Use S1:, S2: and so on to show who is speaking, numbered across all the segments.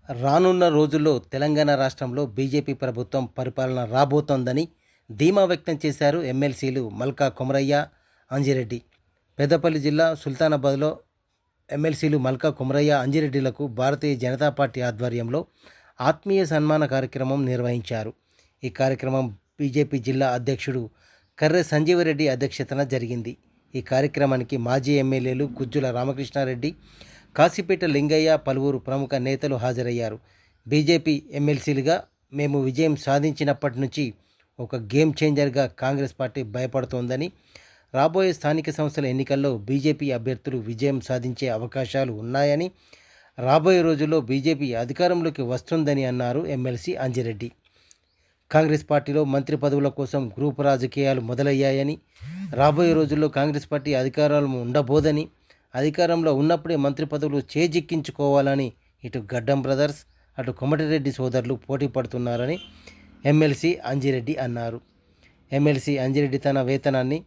S1: రానున్న రోజుల్లో తెలంగాణ రాష్ట్రంలో బీజేపీ ప్రభుత్వం పరిపాలన రాబోతోందని ధీమా వ్యక్తం చేశారు ఎమ్మెల్సీలు మల్కా కొమరయ్య, అంజిరెడ్డి. పెద్దపల్లి జిల్లా సుల్తానాబాద్లో ఎమ్మెల్సీలు మల్కా కొమరయ్య, అంజిరెడ్డిలకు భారతీయ జనతా పార్టీ ఆధ్వర్యంలో ఆత్మీయ సన్మాన కార్యక్రమం నిర్వహించారు. ఈ కార్యక్రమం బీజేపీ జిల్లా అధ్యక్షుడు కర్రె సంజీవరెడ్డి అధ్యక్షతన జరిగింది. ఈ కార్యక్రమానికి మాజీ ఎమ్మెల్యేలు గుజ్జుల రామకృష్ణారెడ్డి, కాశీపేట లింగయ్య, పలువురు ప్రముఖ నేతలు హాజరయ్యారు. బీజేపీ ఎమ్మెల్సీలుగా మేము విజయం సాధించినప్పటి నుంచి ఒక గేమ్ చేంజర్గా కాంగ్రెస్ పార్టీ భయపడుతోందని, రాబోయే స్థానిక సంస్థల ఎన్నికల్లో బీజేపీ అభ్యర్థులు విజయం సాధించే అవకాశాలు ఉన్నాయని, రాబోయే రోజుల్లో బీజేపీ అధికారంలోకి వస్తుందని అన్నారు ఎమ్మెల్సీ అంజిరెడ్డి. కాంగ్రెస్ పార్టీలో మంత్రి పదవుల కోసం గ్రూపు రాజకీయాలు మొదలయ్యాయని, రాబోయే రోజుల్లో కాంగ్రెస్ పార్టీ అధికారాలు ఉండబోదని, అధికారంలో ఉన్నప్పుడే మంత్రి పదవులు చేజిక్కించుకోవాలని ఇటు గడ్డం బ్రదర్స్, అటు కోమటిరెడ్డి సోదరులు పోటీ పడుతున్నారని ఎమ్మెల్సీ అంజిరెడ్డి అన్నారు. ఎమ్మెల్సీ అంజిరెడ్డి తన వేతనాన్ని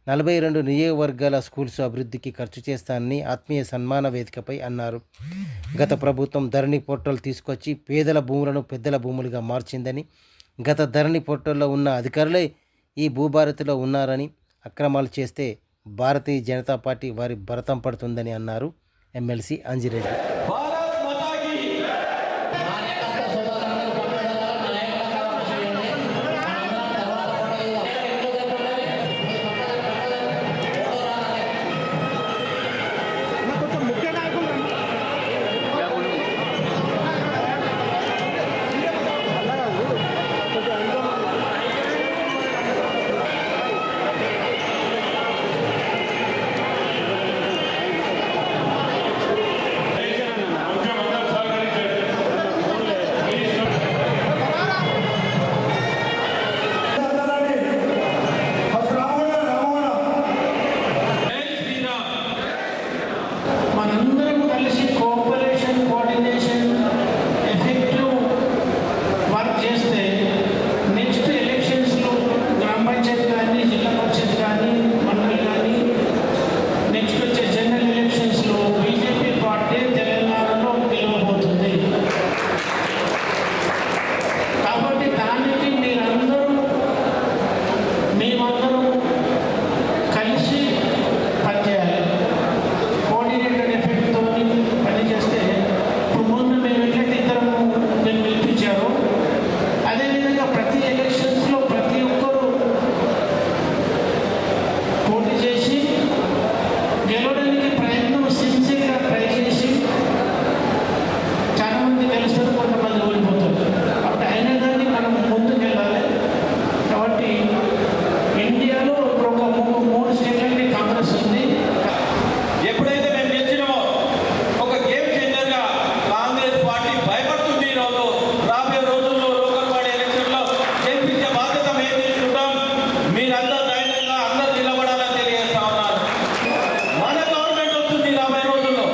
S1: 42 నియోజకవర్గాల స్కూల్స్ అభివృద్ధికి ఖర్చు చేస్తానని ఆత్మీయ సన్మాన వేదికపై అన్నారు. గత ప్రభుత్వం ధరణి పోర్టల్ తీసుకొచ్చి పేదల భూములను పెద్దల భూములుగా మార్చిందని, గత ధరణి పోర్టల్లో ఉన్న అధికారులే ఈ భూభారతిలో ఉన్నారని, అక్రమాలు చేస్తే భారతీయ జనతా పార్టీ వారి భరతం పడుతుందని అన్నారు ఎమ్మెల్సీ అంజిరెడ్డి.
S2: మనందరం కలిసి కోఆపరేషన్, కోఆర్డినేషన్, ఎఫెక్టివ్ వర్క్ చేస్తే నెక్స్ట్ ఎలక్షన్స్లో గ్రామ పంచాయతీ కానీ, జిల్లా పరిషత్ కానీ, మండలి కానీ, నెక్స్ట్ వచ్చే జనరల్ ఎలక్షన్స్లో బీజేపీ పార్టీ తెలంగాణలో గెలవబోతుంది. కాబట్టి దానికి మేమందరం కలిసి పనిచేయాలి. కోఆర్డినేటెడ్ ఎఫెక్ట్తో పనిచేస్తే ఇప్పుడు ముందు మేము ఎట్లయితే ఇద్దరము నేను పిలిపించారో అదేవిధంగా ప్రతి ఎలక్షన్స్లో ప్రతి ఒక్కరూ పోటీ చేసి గెలవడానికి ప్రయత్నం సిన్సియర్గా ట్రై చేసి చాలా మంది గెలుస్తారు, కొంతమంది ఓడిపోతారు. కాబట్టి అయినా కానీ మనం ముందుకు వెళ్ళాలి. కాబట్టి ఇండియాలో ఇప్పుడు ఒక మూడు స్టేట్లకి కాంగ్రెస్ ఉంది.
S3: ఎప్పుడైతే మేము గెలిచినామో ఒక గేమ్ చేంజర్గా కాంగ్రెస్ పార్టీ భయపడుతుంది. ఈరోజు రాబోయే రోజుల్లో లోకల్ బాడీ ఎలక్షన్లో గెలిపించే బాధ్యత మేము తీసుకుంటాం. మీరందరూ ధైర్యంగా అందరూ నిలబడాలని తెలియజేస్తా ఉన్నారు. మన గవర్నమెంట్ వస్తుంది రాబోయే రోజుల్లో,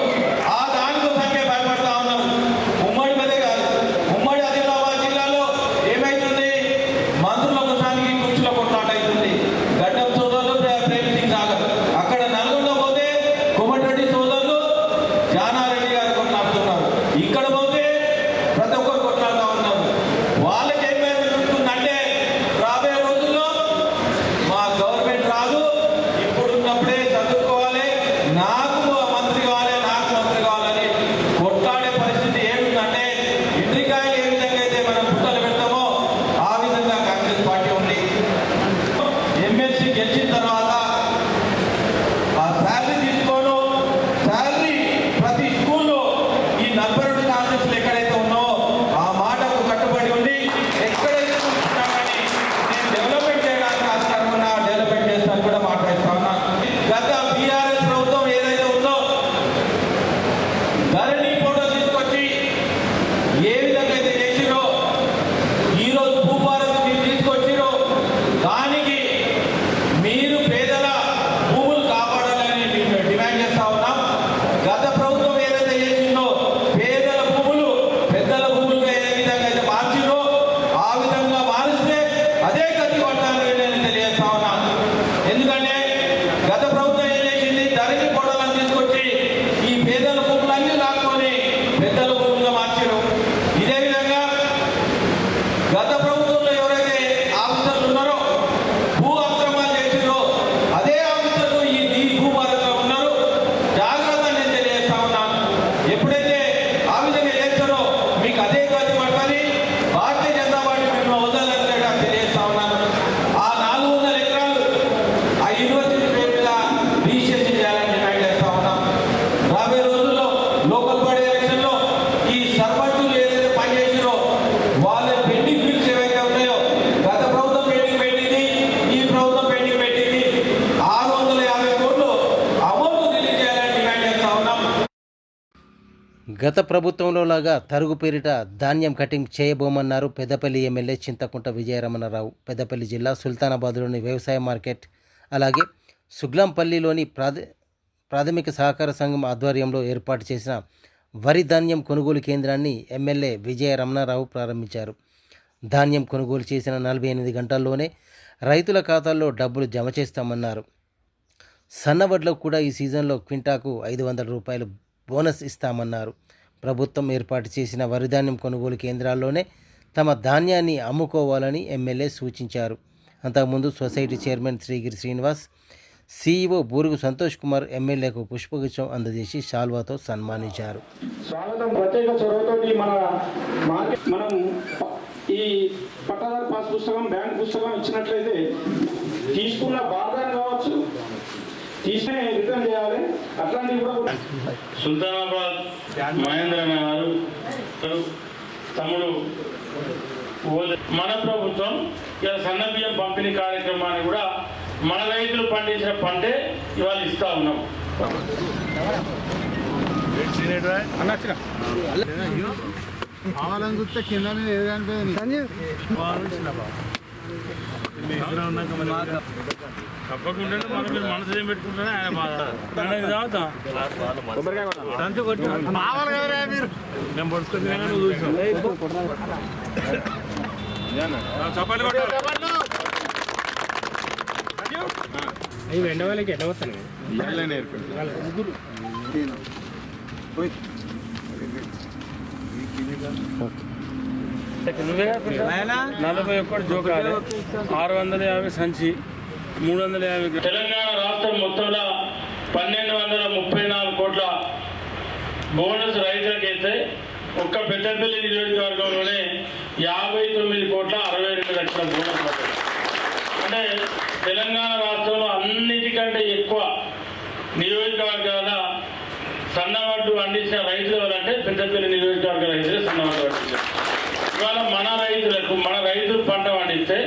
S3: ఆ దానికోసంకే భయపడతా ఉన్నారు. ఉమ్మడి మీదే కాదు, ఉమ్మడి ఆదిలాబాద్ జిల్లాలో ఏమైతుంది, మంత్రుల కోసానికి కుర్చీల కొట్లాట అవుతుంది. గడ్డం సోదరులు ప్రేమ్ సింగ్ సాగర్, అక్కడ నల్గొండ పోతే కోమటిరెడ్డి సోదరులు జానారెడ్డి గారు కొట్లాడుతున్నారు. ఇక్కడ పోతే ప్రతి ఒక్కరు కొట్లాడుతూ ఉన్నారు. వాళ్ళకి ఏమైనా జరుగుతుందంటే రాబోయే రోజుల్లో మా గవర్నమెంట్ రాదు, ఇప్పుడున్నప్పుడే చదువుకోవాలి, నాకు మంత్రి కావాలి, నాకు మంత్రి కావాలని కొట్లాడే పరిస్థితి ఏముందంటే, ఇంద్రికాయలు ఏ విధంగా అయితే మనం పుట్టలు పెడతామో ఆ విధంగా కాంగ్రెస్ పార్టీ ఉంది. ఎమ్మెల్సీ గెలిచిన తర్వాత ఆ శాలరీ తీసుకోను, శాలరీ ప్రతి స్కూల్లో ఈ 42 కాన్సెప్ట్లు ఎక్కడైతే ఉన్నావో ఆ మాటకు కట్టుబడి ఉండి ఎక్కడైతే చూసినా కానీ నేను డెవలప్మెంట్ చేయడానికి ఆస్కారం ఉన్నా డెవలప్మెంట్ చేస్తాను కూడా మాట్లాడుతా ఉన్నాను. గత బీఆర్ఎస్ ప్రభుత్వం ఏదైతే ఉందో ధరణి ఫోటో తీసుకొచ్చి ఏ విధంగా అయితే చేసిరో, ఈరోజు భూభారతి మీరు తీసుకొచ్చిరో, దానికి మీరు పేదల భూములు కాపాడాలని డిమాండ్ చేస్తా ఉన్నాం. గత ప్రభుత్వం ఏదైతే చేసిందో పేద
S1: గత ప్రభుత్వంలో లాగా తరుగు పేరిట ధాన్యం కటింగ్ చేయబోమన్నారు పెద్దపల్లి ఎమ్మెల్యే చింతకుంట విజయరమణరావు. పెద్దపల్లి జిల్లా సుల్తానాబాద్లోని వ్యవసాయ మార్కెట్ అలాగే సుగ్లంపల్లిలోని ప్రాథమిక సహకార సంఘం ఆధ్వర్యంలో ఏర్పాటు చేసిన వరి ధాన్యం కొనుగోలు కేంద్రాన్ని ఎమ్మెల్యే విజయరమణరావు ప్రారంభించారు. ధాన్యం కొనుగోలు చేసిన 48 గంటల్లోనే రైతుల ఖాతాల్లో డబ్బులు జమ చేస్తామన్నారు. సన్నవడ్లకు కూడా ఈ సీజన్లో క్వింటాకు 500 రూపాయలు బోనస్ ఇస్తామన్నారు. ప్రభుత్వం ఏర్పాటు చేసిన వరిధాన్యం కొనుగోలు కేంద్రాల్లోనే తమ ధాన్యాన్ని అమ్ముకోవాలని ఎమ్మెల్యే సూచించారు. అంతకుముందు society chairman Srigiri Srinivas, CEO Buragu Santosh Kumar ఎమ్మెల్యేకు పుష్పగుచ్చం అందజేసి శాల్వాతో సన్మానించారు.
S4: స్వాగతం. ప్రత్యేక చొరవతోటి మనం ఈ పట్టాదారు పాస్ పుస్తకం, బ్యాంక్ పుస్తకం ఇచ్చినట్లయితే తీసుకున్న బాధలు కావచ్చు, తీసుకునే రిటర్న్ చేయాలి. అట్లాంటివి కూడా
S2: సుల్తానాబాద్ మహేంద్ర గారు తమ్ముడు మన ప్రభుత్వం ఇలా సన్న బియ్యం పంపిణీ కార్యక్రమాన్ని కూడా మన రైతులు పండించిన పంటే ఇవాళ ఇస్తా ఉన్నాం.
S5: చూస్తే కింద మీద ఏది అనిపోయింది.
S2: తప్పకుండా మనసు ఏం పెట్టుకుంటానే ఆయన మేము పడుతుంది నువ్వు
S4: అవి ఎండ వాళ్ళకి ఎట్లా వస్తాను
S2: నువ్వే 41 జోకాలి, 650 సంచి, 350. తెలంగాణ రాష్ట్రం మొత్తంలో 1234 కోట్ల బోనస్ రైతులకు అయితే ఒక్క పెద్దపల్లి నియోజకవర్గంలోనే 59 కోట్ల 62 లక్షల బోనస్ పడ్డాయి. అంటే తెలంగాణ రాష్ట్రంలో అన్నిటికంటే ఎక్కువ నియోజకవర్గాల సన్నవడ్డు పండించిన రైతులు ఎవరంటే పెద్దపల్లి నియోజకవర్గ రైతులు సన్నవడ్డు పండించారు. ఇవాళ మన రైతులు పంట పండిస్తే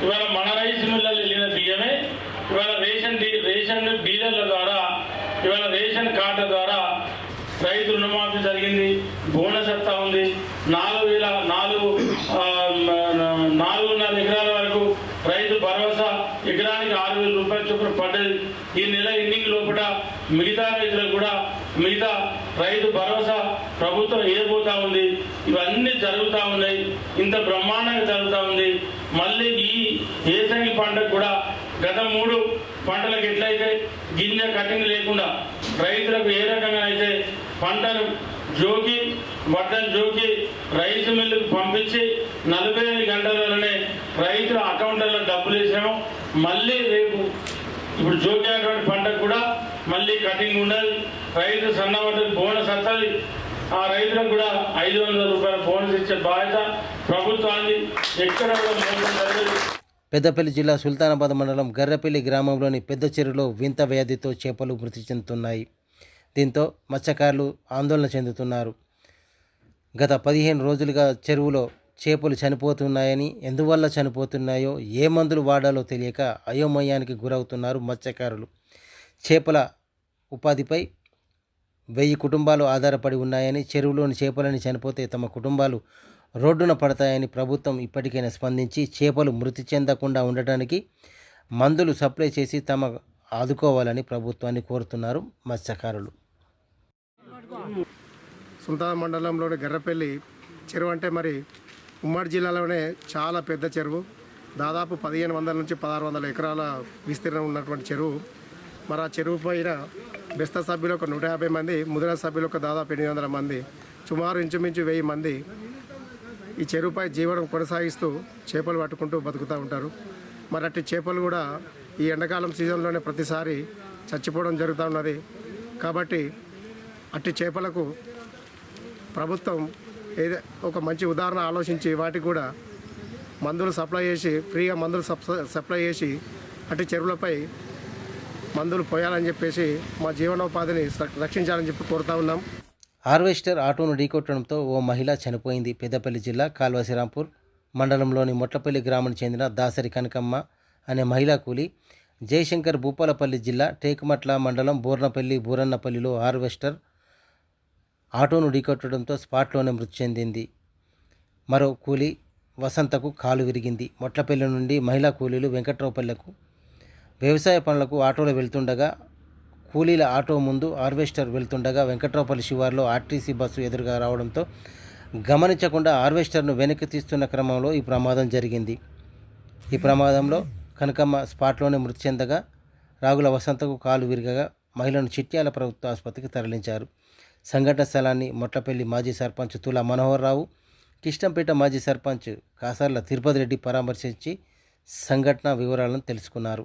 S2: ఇవాళ మన రైస్ మిల్లలు వెళ్ళిన బియ్యమే ఇవాళ రేషన్ డీలర్ల ద్వారా, ఇవాళ రేషన్ కార్డుల ద్వారా రైతు రుణమాఫీ జరిగింది, బోనస్ వస్తూ ఉంది. 4,500 ఎకరాల వరకు రైతు భరోసా ఎకరానికి 6,000 రూపాయల చొప్పున పడ్డది. ఈ నెల ఎండింగ్ లోపల మిగతా రైతులకు కూడా మిగతా రైతు భరోసా ప్రభుత్వం ఇవ్వబోతా ఉంది. ఇవన్నీ జరుగుతూ ఉన్నాయి, ఇంత బ్రహ్మాండంగా జరుగుతూ ఉంది. మళ్ళీ ఈ ఏసంగి పంటకు కూడా గత 3 పంటలకు ఎట్లయితే గింజ కటింగ్ లేకుండా రైతులకు ఏ రకంగా అయితే పంటను వడ్లను జోకి రైస్ మిల్లుకు పంపించి 45 గంటలలోనే రైతుల అకౌంట్లలో డబ్బులు వేసాము. మళ్ళీ రేపు ఇప్పుడు జోకినటువంటి పంటకు కూడా మళ్ళీ కటింగ్ ఉండదు. రైతు సన్నవడ్డకు బోనస్ వస్తుంది. ఆ రైతులకు కూడా 500 రూపాయల బోనస్ ఇచ్చే బాధ్యత ప్రభుత్వాన్ని. ఎక్కడ కూడా మోసం జరగదు.
S1: పెద్దపల్లి జిల్లా సుల్తానాబాద్ మండలం గర్రపల్లి గ్రామంలోని పెద్ద చెరువులో వింత వ్యాధితో చేపలు మృతి చెందుతున్నాయి. దీంతో మత్స్యకారులు ఆందోళన చెందుతున్నారు. గత 15 రోజులుగా చెరువులో చేపలు చనిపోతున్నాయని, ఎందువల్ల చనిపోతున్నాయో, ఏ మందులు వాడాలో తెలియక అయోమయానికి గురవుతున్నారు మత్స్యకారులు. చేపల ఉపాధిపై 1000 కుటుంబాలు ఆధారపడి ఉన్నాయని, చెరువులోని చేపలని చనిపోతే తమ కుటుంబాలు రోడ్డున పడతాయని ప్రభుత్వం ఇప్పటికైనా స్పందించి చేపలు మృతి చెందకుండా ఉండటానికి మందులు సప్లై చేసి తమ ఆదుకోవాలని ప్రభుత్వాన్ని కోరుతున్నారు మత్స్యకారులు.
S5: సుల్తాన్ మండలంలోని గర్రపల్లి చెరువు అంటే మరి ఉమ్మడి జిల్లాలోనే చాలా పెద్ద చెరువు. దాదాపు 1500 నుంచి 1600 ఎకరాల విస్తీర్ణం ఉన్నటువంటి చెరువు. మరి ఆ చెరువు పైన బెస్త సభ్యులు ఒక 150 మంది, ముదిర సభ్యులు ఒక దాదాపు 800 మంది, సుమారు ఇంచుమించు 1000 మంది ఈ చెరువుపై జీవనం కొనసాగిస్తూ చేపలు పట్టుకుంటూ బతుకుతూ ఉంటారు. మరి అట్టి చేపలు కూడా ఈ ఎండాకాలం సీజన్లోనే ప్రతిసారి చచ్చిపోవడం జరుగుతూ ఉన్నది. కాబట్టి అట్టి చేపలకు ప్రభుత్వం ఒక మంచి ఉదాహరణ ఆలోచించి వాటికి కూడా మందులు సప్లై చేసి, ఫ్రీగా మందులు సప్లై చేసి అట్టి చెరువులపై మందులు పోయాలని చెప్పేసి మా జీవనోపాధిని రక్షించాలని చెప్పి కోరుతా ఉన్నాం.
S1: హార్వెస్టర్ ఆటోను ఢీకొట్టడంతో ఓ మహిళ చనిపోయింది. పెద్దపల్లి జిల్లా కాల్వశ్రీరాంపూర్ మండలంలోని మొట్లపల్లి గ్రామానికి చెందిన దాసరి కనకమ్మ అనే మహిళా కూలి జయశంకర్ భూపాలపల్లి జిల్లా టేకుమట్ల మండలం బోర్నపల్లి బూరన్నపల్లిలో హార్వెస్టర్ ఆటోను ఢీకొట్టడంతో స్పాట్లోనే మృతి చెందింది. మరో కూలీ వసంతకు కాలు విరిగింది. మొట్లపల్లి నుండి మహిళా కూలీలు వెంకట్రావుపల్లెకు వ్యవసాయ పనులకు ఆటోలో వెళ్తుండగా కూలీల ఆటో ముందు హార్వెస్టర్ వెళ్తుండగా వెంకట్రావుపల్లి శివారులో ఆర్టీసీ బస్సు ఎదురుగా రావడంతో గమనించకుండా హార్వెస్టర్ను వెనక్కి తీస్తున్న క్రమంలో ఈ ప్రమాదం జరిగింది. ఈ ప్రమాదంలో కనకమ్మ స్పాట్లోనే మృతి చెందగా రాగుల వసంతకు కాలు విరగగా మహిళను చిట్యాల ప్రభుత్వ ఆసుపత్రికి తరలించారు. సంఘటన స్థలాన్ని మొట్లపల్లి మాజీ సర్పంచ్ తులా మనోహర్ రావు, కిష్టంపేట మాజీ సర్పంచ్ కాసర్ల తిరుపతి రెడ్డి పరామర్శించి సంఘటన వివరాలను తెలుసుకున్నారు.